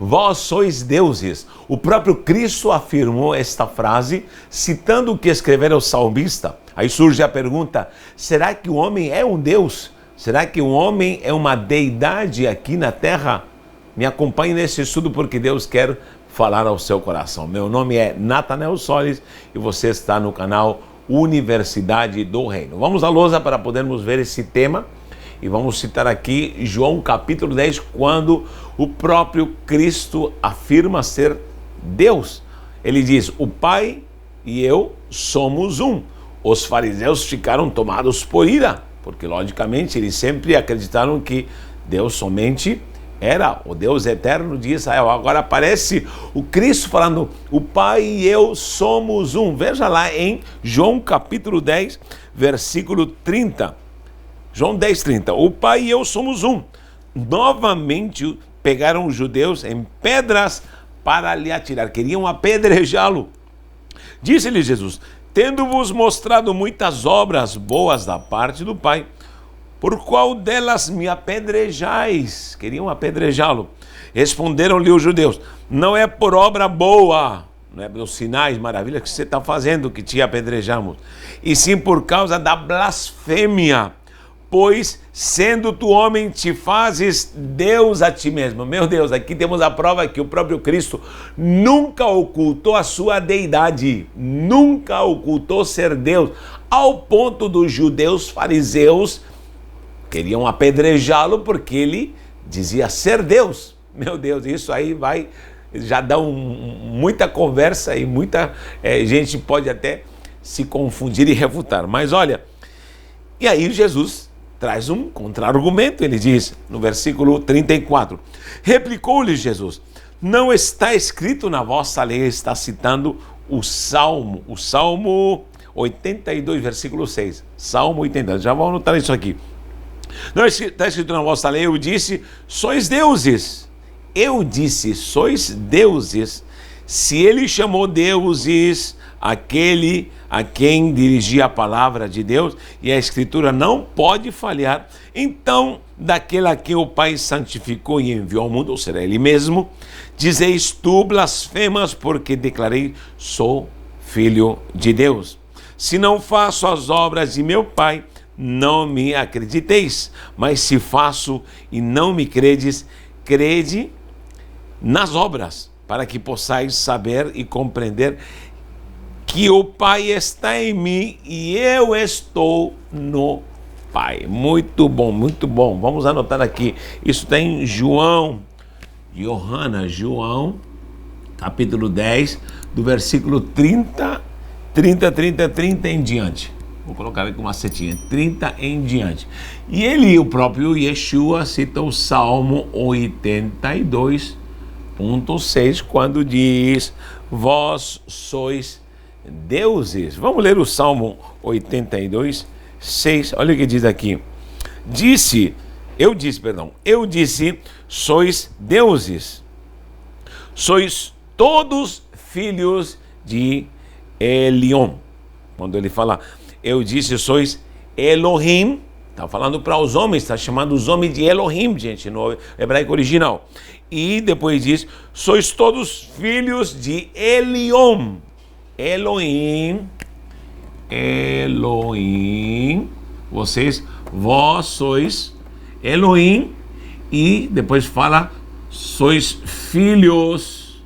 vós sois deuses. O próprio Cristo afirmou esta frase, citando o que escrevera o salmista. Aí surge a pergunta, será que o homem é um Deus? Será que o homem é uma deidade aqui na Terra? Me acompanhe nesse estudo porque Deus quer falar ao seu coração. Meu nome é Natanael Solis e você está no canal Universidade do Reino. Vamos à lousa para podermos ver esse tema e vamos citar aqui João capítulo 10, quando o próprio Cristo afirma ser Deus. Ele diz, o Pai e eu somos um. Os fariseus ficaram tomados por ira, porque logicamente eles sempre acreditaram que Deus somente era o Deus eterno de Israel. Agora aparece o Cristo falando, o Pai e eu somos um. Veja lá em João capítulo 10, versículo 30. João 10, 30. O Pai e eu somos um. Novamente pegaram os judeus em pedras para lhe atirar. Queriam apedrejá-lo. Disse-lhe Jesus, tendo-vos mostrado muitas obras boas da parte do Pai, por qual delas me apedrejais? Queriam apedrejá-lo. Responderam-lhe os judeus, não é por obra boa, não é pelos sinais, maravilhas que você está fazendo que te apedrejamos, e sim por causa da blasfêmia, pois sendo tu homem te fazes Deus a ti mesmo. Meu Deus, aqui temos a prova que o próprio Cristo nunca ocultou a sua deidade, nunca ocultou ser Deus, ao ponto dos judeus fariseus queriam apedrejá-lo porque ele dizia ser Deus. Meu Deus, isso aí já dá muita conversa e muita gente pode até se confundir e refutar. Mas olha, e aí Jesus traz um contra-argumento, ele diz no versículo 34, replicou-lhe Jesus, não está escrito na vossa lei, está citando o Salmo 82, versículo 6, Salmo 82, já vou anotar isso aqui. Não está escrito na vossa lei, eu disse, sois deuses. Eu disse, sois deuses. Se ele chamou deuses aquele a quem dirigia a palavra de Deus, e a Escritura não pode falhar, então daquele a quem o Pai santificou e enviou ao mundo, ou será ele mesmo, dizeis tu blasfemas, porque declarei, sou filho de Deus. Se não faço as obras de meu Pai, não me acrediteis, mas se faço e não me credes, crede nas obras, para que possais saber e compreender que o Pai está em mim e eu estou no Pai. Muito bom, muito bom. Vamos anotar aqui. Isso está em João, capítulo 10, do versículo 30 em diante. Vou colocar aqui uma setinha, 30 em diante. E o próprio Yeshua, cita o Salmo 82.6, quando diz, vós sois deuses. Vamos ler o Salmo 82.6, olha o que diz aqui. Eu disse, sois deuses, sois todos filhos de Elion. Quando ele fala, eu disse, sois Elohim, está falando para os homens, está chamando os homens de Elohim, gente, no hebraico original. E depois diz, sois todos filhos de Elion. Elohim, vós sois Elohim, e depois fala, sois filhos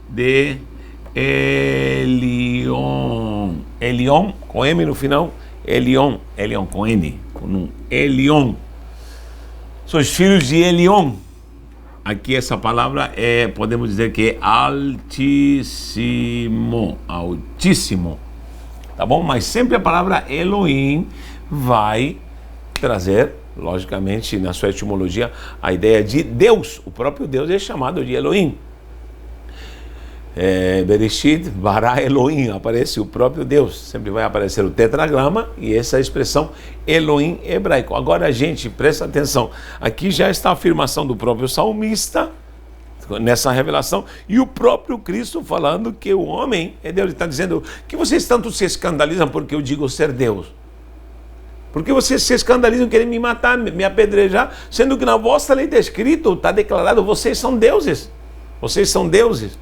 de Elion. Elion, com M no final, Elion com N, com Elion. Sois filhos de Elion. Aqui essa palavra podemos dizer que é altíssimo, tá bom? Mas sempre a palavra Elohim vai trazer, logicamente, na sua etimologia, a ideia de Deus. O próprio Deus é chamado de Elohim. Bereshit bara Elohim, aparece o próprio Deus, sempre vai aparecer o tetragrama e essa expressão Elohim hebraico. Agora, gente, presta atenção, aqui já está a afirmação do próprio salmista nessa revelação, e o próprio Cristo falando que o homem é Deus. Ele está dizendo que vocês tanto se escandalizam porque eu digo ser Deus, porque vocês se escandalizam querendo me matar, me apedrejar, sendo que na vossa lei está escrito, está declarado, vocês são deuses. Vocês são deuses.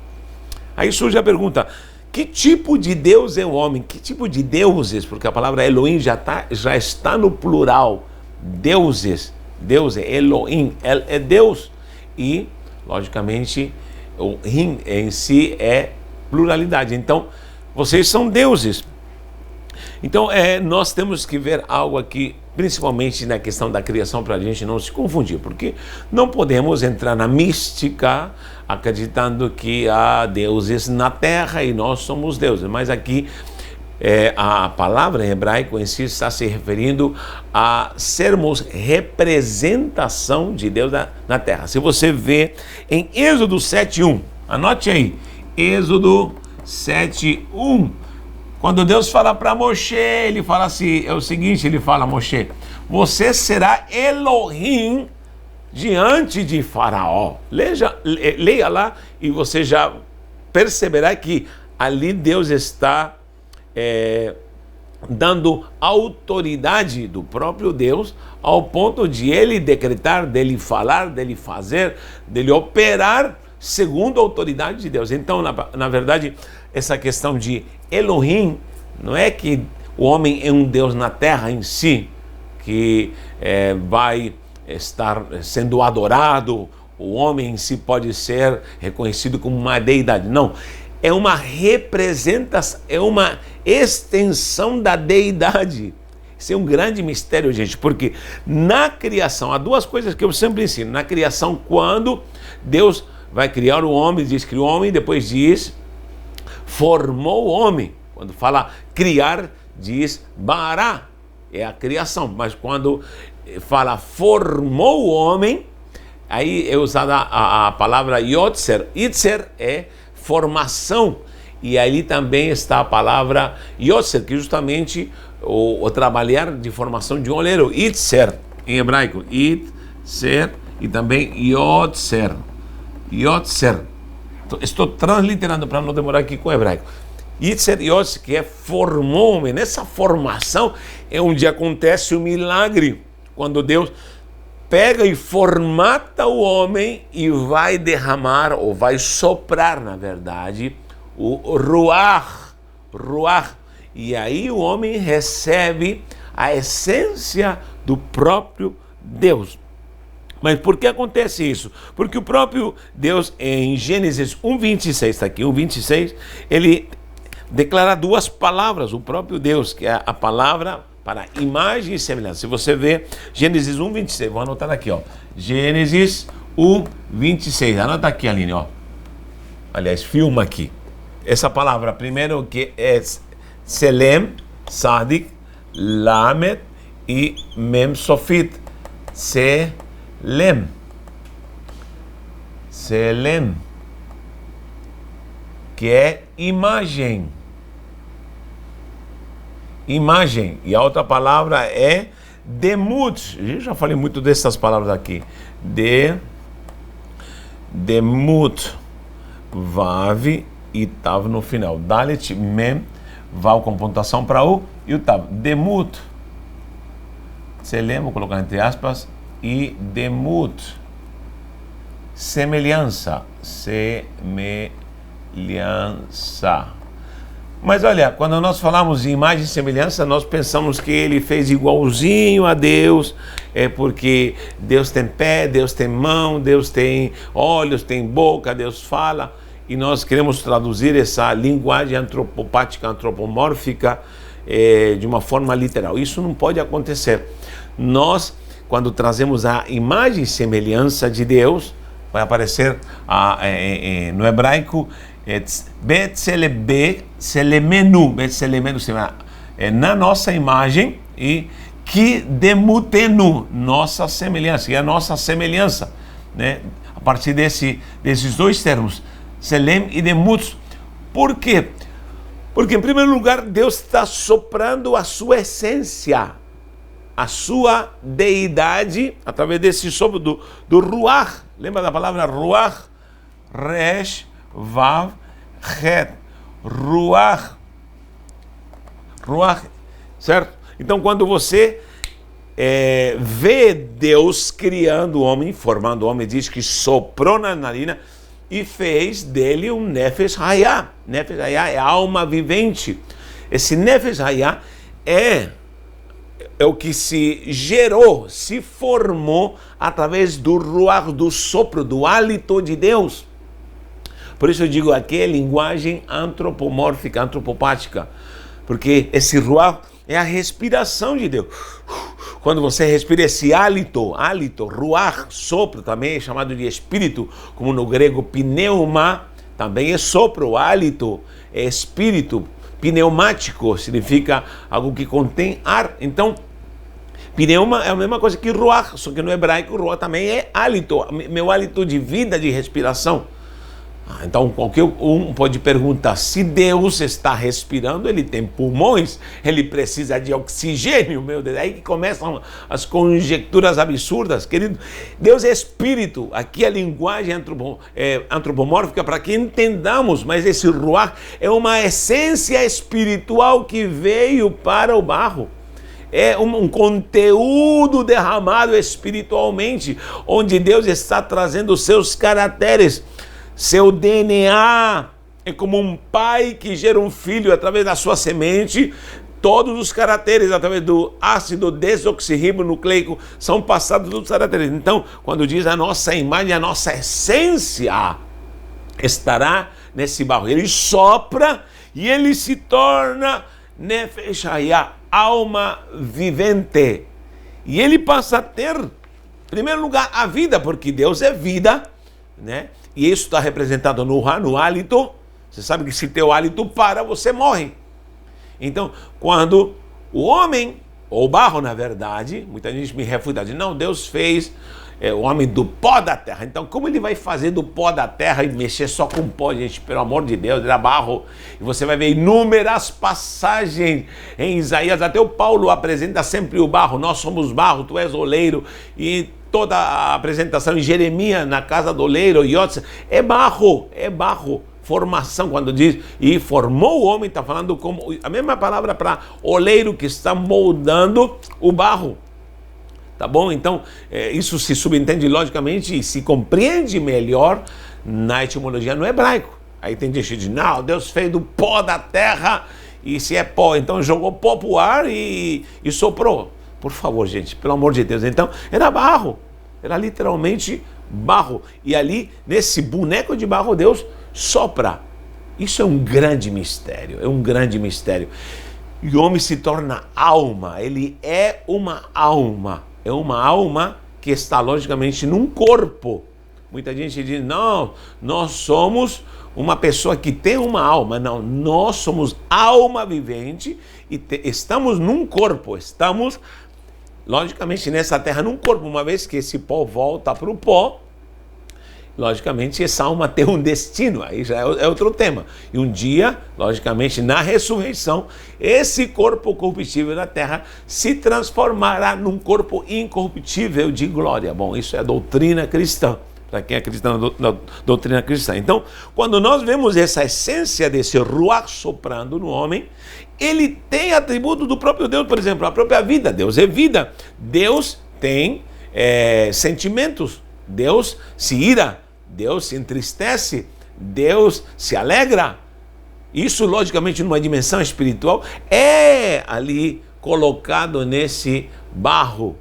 Aí surge a pergunta, que tipo de Deus é o homem? Que tipo de deuses? Porque a palavra Elohim já está no plural. Deuses. Deus é Elohim. É Deus. E, logicamente, o Him em si é pluralidade. Então, vocês são deuses. Então, nós temos que ver algo aqui, principalmente na questão da criação, para a gente não se confundir, porque não podemos entrar na mística acreditando que há deuses na terra e nós somos deuses. Mas aqui, a palavra em hebraico em si está se referindo a sermos representação de Deus na terra. Se você vê em Êxodo 7:1, anote aí, Êxodo 7:1, quando Deus fala para Moshe, ele fala assim, é o seguinte, ele fala, Moshe, você será Elohim diante de Faraó. Leia lá e você já perceberá que ali Deus está dando autoridade do próprio Deus ao ponto de ele decretar, dele falar, dele fazer, dele operar segundo a autoridade de Deus. Então, na verdade, essa questão de Elohim não é que o homem é um Deus na terra em si, que vai estar sendo adorado, o homem em si pode ser reconhecido como uma deidade. Não, é uma representação, é uma extensão da deidade. Isso é um grande mistério, gente, porque na criação, há duas coisas que eu sempre ensino. Na criação, quando Deus vai criar o homem, diz que o homem, depois diz, formou o homem. Quando fala criar, diz bará, é a criação. Mas quando fala formou o homem, aí é usada a palavra yotzer. Yotzer é formação. E ali também está a palavra yotzer, que justamente o trabalhar de formação de um oleiro. Yotzer, em hebraico. Yotzer e também yotzer. Yotzer. Estou transliterando para não demorar aqui com o hebraico. Yotzer, yotzer, que é formou o homem. Nessa formação é onde acontece o milagre. Quando Deus pega e formata o homem e vai derramar, ou vai soprar, na verdade, o ruach. E aí o homem recebe a essência do próprio Deus. Mas por que acontece isso? Porque o próprio Deus, em Gênesis 1:26, está aqui, 1:26, ele declara duas palavras, o próprio Deus, que é a palavra para imagem e semelhança. Se você vê Gênesis 1:26, vou anotar aqui, ó. Gênesis 1:26, anota aqui, Aline, ó. Aliás, filma aqui. Essa palavra, primeiro, que é Selem, Sadik, Lamed e Mem Sofit. Selem. Que é imagem. E a outra palavra é demut. Eu já falei muito dessas palavras aqui. Demut. Vav e tav no final. Dalet, mem, vav com pontuação para o e o tav. Demut. Selem, vou colocar entre aspas. E demut. Semelhança. Mas olha, quando nós falamos de imagem e semelhança, nós pensamos que ele fez igualzinho a Deus, porque Deus tem pé, Deus tem mão, Deus tem olhos, tem boca, Deus fala, e nós queremos traduzir essa linguagem antropopática, antropomórfica, de uma forma literal. Isso não pode acontecer. Nós, quando trazemos a imagem e semelhança de Deus, vai aparecer no hebraico Betselemenu, na nossa imagem, e que demutenu, nossa semelhança, e a nossa semelhança, né? A partir desses dois termos, Selem e Demut. Por quê? Porque, em primeiro lugar, Deus está soprando a sua essência, a sua deidade, através desse sopro do Ruach. Lembra da palavra Ruach? Resh, Vav, Het. Ruach. Certo? Então, quando você vê Deus criando o homem, formando o homem, diz que soprou na narina, e fez dele um Nefesh Hayah. Nefesh Hayah é alma vivente. Esse Nefesh Hayah é o que se gerou, se formou através do Ruach, do sopro, do hálito de Deus. Por isso eu digo aqui é linguagem antropomórfica, antropopática, porque esse Ruach é a respiração de Deus. Quando você respira esse hálito, Ruach, sopro, também é chamado de espírito, como no grego pneuma, também é sopro, hálito, é espírito. Pneumático significa algo que contém ar. Então, pneuma é a mesma coisa que ruach, só que no hebraico ruach também é hálito, meu hálito de vida, de respiração. Então, qualquer um pode perguntar, se Deus está respirando, ele tem pulmões, ele precisa de oxigênio, meu Deus. Aí que começam as conjecturas absurdas, querido. Deus é espírito, aqui a linguagem antropomórfica para que entendamos, mas esse ruach é uma essência espiritual que veio para o barro. É um conteúdo derramado espiritualmente, onde Deus está trazendo os seus caracteres. Seu DNA é como um pai que gera um filho através da sua semente. Todos os caracteres, através do ácido desoxirribonucleico, são passados dos caracteres. Então, quando diz a nossa imagem, a nossa essência estará nesse barro. Ele sopra e ele se torna Nefesh Hayah, alma vivente. E ele passa a ter, em primeiro lugar, a vida, porque Deus é vida, né? E isso está representado no hálito. Você sabe que se teu hálito para, você morre. Então, quando o homem, ou o barro na verdade, muita gente me refuta, diz, não, Deus fez o homem do pó da terra. Então, como ele vai fazer do pó da terra e mexer só com pó, gente? Pelo amor de Deus, era barro. E você vai ver inúmeras passagens em Isaías, até o Paulo apresenta sempre o barro. Nós somos barro, tu és oleiro. E toda a apresentação em Jeremias, na casa do oleiro, é barro, formação, quando diz, e formou o homem, está falando como, a mesma palavra para oleiro que está moldando o barro, tá bom? Então, isso se subentende logicamente e se compreende melhor na etimologia no hebraico. Aí tem gente que diz, não, Deus fez do pó da terra, e se é pó, então jogou pó para o ar e soprou. Por favor, gente, pelo amor de Deus. Então, era barro. Era literalmente barro. E ali, nesse boneco de barro, Deus sopra. Isso é um grande mistério. É um grande mistério. E o homem se torna alma. Ele é uma alma. É uma alma que está, logicamente, num corpo. Muita gente diz, não, nós somos uma pessoa que tem uma alma. Não, nós somos alma vivente e estamos num corpo. Estamos logicamente, nessa terra, num corpo, uma vez que esse pó volta para o pó, logicamente, essa alma tem um destino, aí já é outro tema. E um dia, logicamente, na ressurreição, esse corpo corruptível da terra se transformará num corpo incorruptível de glória. Bom, isso é a doutrina cristã, para quem acredita na doutrina cristã. Então, quando nós vemos essa essência desse ruach soprando no homem, ele tem atributo do próprio Deus, por exemplo, a própria vida. Deus é vida. Deus tem sentimentos. Deus se ira. Deus se entristece. Deus se alegra. Isso, logicamente, numa dimensão espiritual, é ali colocado nesse barro.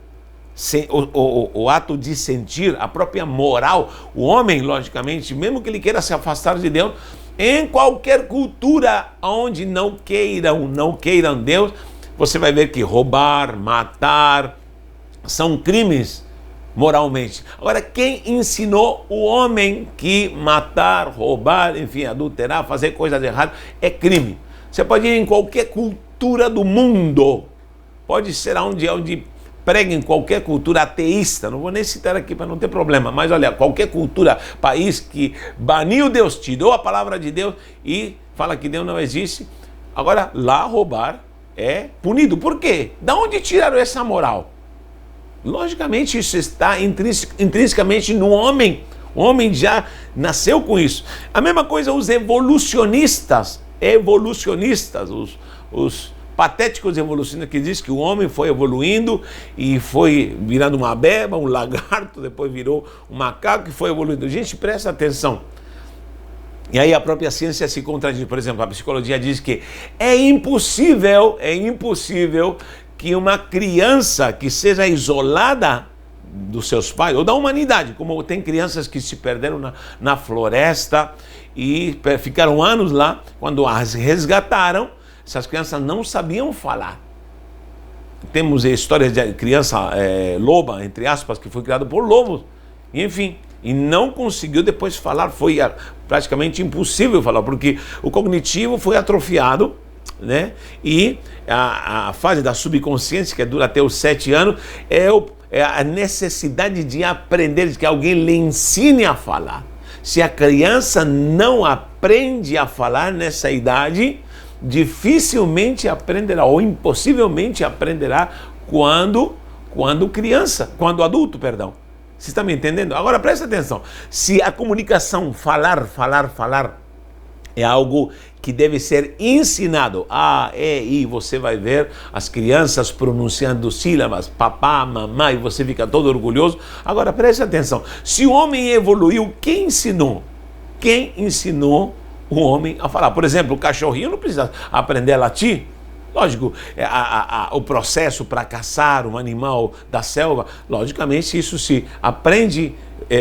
O ato de sentir, a própria moral. O homem, logicamente, mesmo que ele queira se afastar de Deus, em qualquer cultura onde não queiram Deus, você vai ver que roubar, matar, são crimes moralmente. Agora, quem ensinou o homem que matar, roubar, enfim, adulterar, fazer coisas erradas é crime? Você pode ir em qualquer cultura do mundo, pode ser onde prega em qualquer cultura ateísta, não vou nem citar aqui para não ter problema, mas olha, qualquer cultura, país que baniu Deus, tirou a palavra de Deus e fala que Deus não existe, agora lá roubar é punido. Por quê? Da onde tiraram essa moral? Logicamente isso está intrinsecamente no homem. O homem já nasceu com isso. A mesma coisa os evolucionistas, os patéticos evolucionistas que dizem que o homem foi evoluindo e foi virando uma beba, um lagarto, depois virou um macaco e foi evoluindo. Gente, presta atenção. E aí a própria ciência se contradiz. Por exemplo, a psicologia diz que é impossível que uma criança que seja isolada dos seus pais, ou da humanidade, como tem crianças que se perderam na floresta e ficaram anos lá, quando as resgataram, essas crianças não sabiam falar. Temos histórias de criança loba, entre aspas, que foi criada por lobos, enfim, e não conseguiu depois falar, foi praticamente impossível falar, porque o cognitivo foi atrofiado, né? E a fase da subconsciência, que dura até os 7 anos, é a necessidade de aprender, de que alguém lhe ensine a falar. Se a criança não aprende a falar nessa idade, dificilmente aprenderá, ou impossivelmente aprenderá quando adulto, perdão. Você está me entendendo? Agora presta atenção, se a comunicação, falar, é algo que deve ser ensinado, A, E, I, você vai ver as crianças pronunciando sílabas, papá, mamãe, e você fica todo orgulhoso. Agora preste atenção, se o homem evoluiu, quem ensinou? Quem ensinou o homem a falar? Por exemplo, o cachorrinho não precisa aprender a latir. Lógico, o processo para caçar um animal da selva, logicamente isso se aprende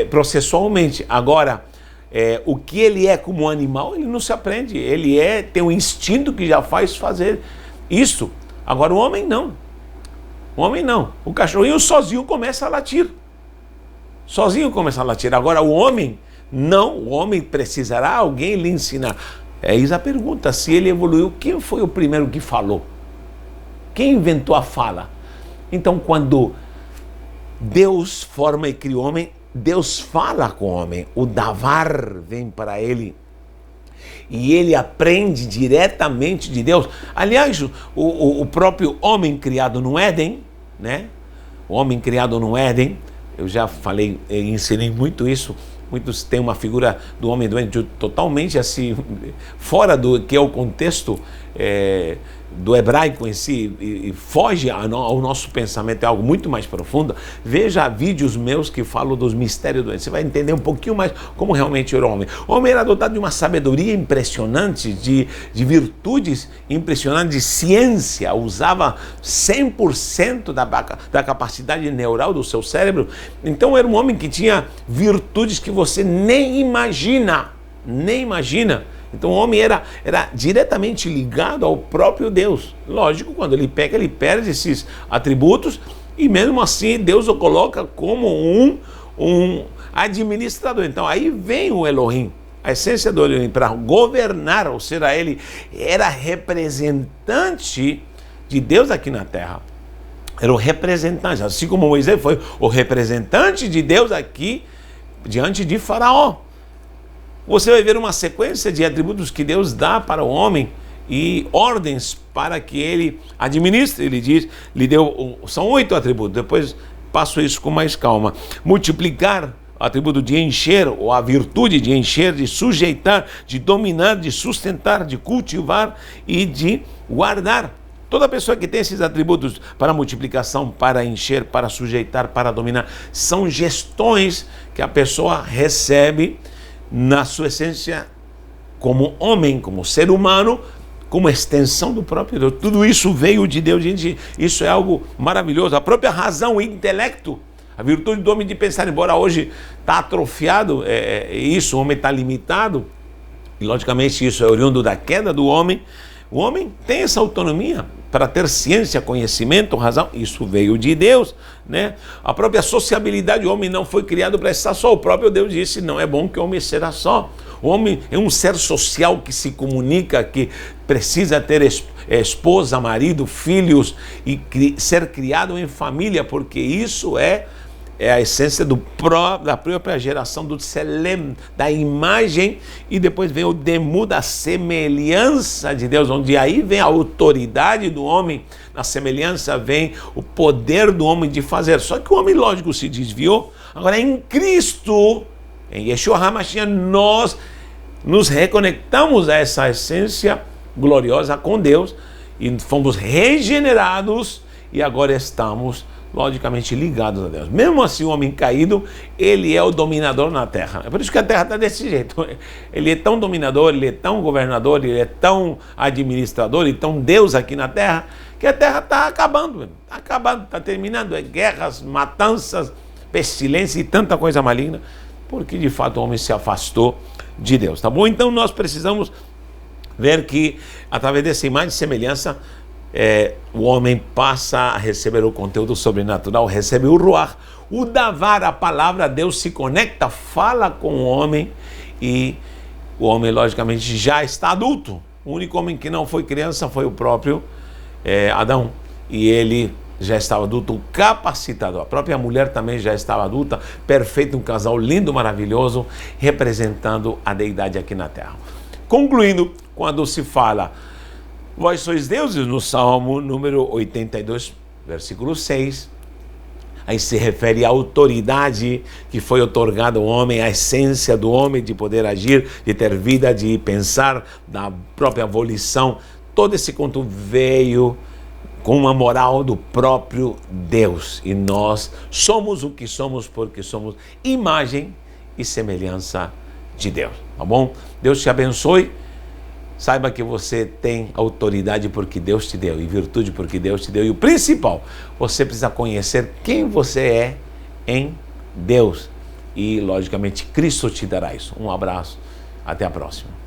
processualmente. Agora, o que ele é como animal, ele não se aprende. Ele tem um instinto que já faz fazer isso. Agora o homem não. O homem não. O cachorrinho sozinho começa a latir. Agora o homem não. O homem precisará alguém lhe ensinar. Eis a pergunta, se ele evoluiu, quem foi o primeiro que falou? Quem inventou a fala? Então, quando Deus forma e cria o homem, Deus fala com o homem, o davar vem para ele e ele aprende diretamente de Deus. Aliás, o próprio homem criado no Éden, né? O homem criado no Éden, eu já falei, ensinei muito isso. Muitos têm uma figura do homem doente totalmente assim, fora do que é o contexto do hebraico em si, e foge ao nosso pensamento, é algo muito mais profundo. Veja vídeos meus que falam dos mistérios do homem, você vai entender um pouquinho mais como realmente era o homem. O homem era dotado de uma sabedoria impressionante, de virtudes impressionantes, de ciência, usava 100% da capacidade neural do seu cérebro. Então era um homem que tinha virtudes que você nem imagina. Então o homem era diretamente ligado ao próprio Deus. Lógico, quando ele peca, ele perde esses atributos, e mesmo assim Deus o coloca como um administrador. Então aí vem o Elohim, a essência do Elohim, para governar, ou seja, ele era representante de Deus aqui na terra. Era o representante, assim como Moisés foi o representante de Deus aqui diante de Faraó. Você vai ver uma sequência de atributos que Deus dá para o homem e ordens para que ele administre. Ele diz, são 8 atributos, depois passo isso com mais calma. Multiplicar, o atributo de encher, ou a virtude de encher, de sujeitar, de dominar, de sustentar, de cultivar e de guardar. Toda pessoa que tem esses atributos para multiplicação, para encher, para sujeitar, para dominar, são gestões que a pessoa recebe na sua essência como homem, como ser humano, como extensão do próprio Deus. Tudo isso veio de Deus, gente. Isso é algo maravilhoso. A própria razão, o intelecto, a virtude do homem de pensar, embora hoje está atrofiado, o homem está limitado, e logicamente isso é oriundo da queda do homem. O homem tem essa autonomia para ter ciência, conhecimento, razão. Isso veio de Deus, né? A própria sociabilidade, o homem não foi criado para estar só. O próprio Deus disse, não é bom que o homem seja só. O homem é um ser social que se comunica, que precisa ter esposa, marido, filhos e ser criado em família, porque isso é a essência da própria geração do Tselem, da imagem, e depois vem o Demu, da semelhança de Deus, onde aí vem a autoridade do homem, na semelhança vem o poder do homem de fazer. Só que o homem, lógico, se desviou. Agora em Cristo, em Yeshua HaMashiach, nós nos reconectamos a essa essência gloriosa com Deus e fomos regenerados, e agora estamos logicamente ligados a Deus. Mesmo assim, o homem caído, ele é o dominador na terra. É por isso que a terra está desse jeito. Ele é tão dominador, ele é tão governador, ele é tão administrador e tão Deus aqui na terra, que a terra está acabando, está terminando. É guerras, matanças, pestilência e tanta coisa maligna, porque de fato o homem se afastou de Deus, tá bom? Então nós precisamos ver que através dessa imagem de semelhança, o homem passa a receber o conteúdo sobrenatural, recebe o ruach, o davar, a palavra, Deus se conecta, fala com o homem e o homem logicamente já está adulto. O único homem que não foi criança foi o próprio Adão, e ele já estava adulto, capacitado. A própria mulher também já estava adulta, perfeito, um casal lindo, maravilhoso, representando a deidade aqui na terra. Concluindo, quando se fala vós sois deuses, no Salmo número 82, versículo 6, aí se refere à autoridade que foi otorgada ao homem, à essência do homem de poder agir, de ter vida, de pensar, da própria volição. Todo esse conto veio com uma moral do próprio Deus. E nós somos o que somos porque somos imagem e semelhança de Deus. Tá bom? Deus te abençoe. Saiba que você tem autoridade porque Deus te deu e virtude porque Deus te deu. E o principal, você precisa conhecer quem você é em Deus. E, logicamente, Cristo te dará isso. Um abraço. Até a próxima.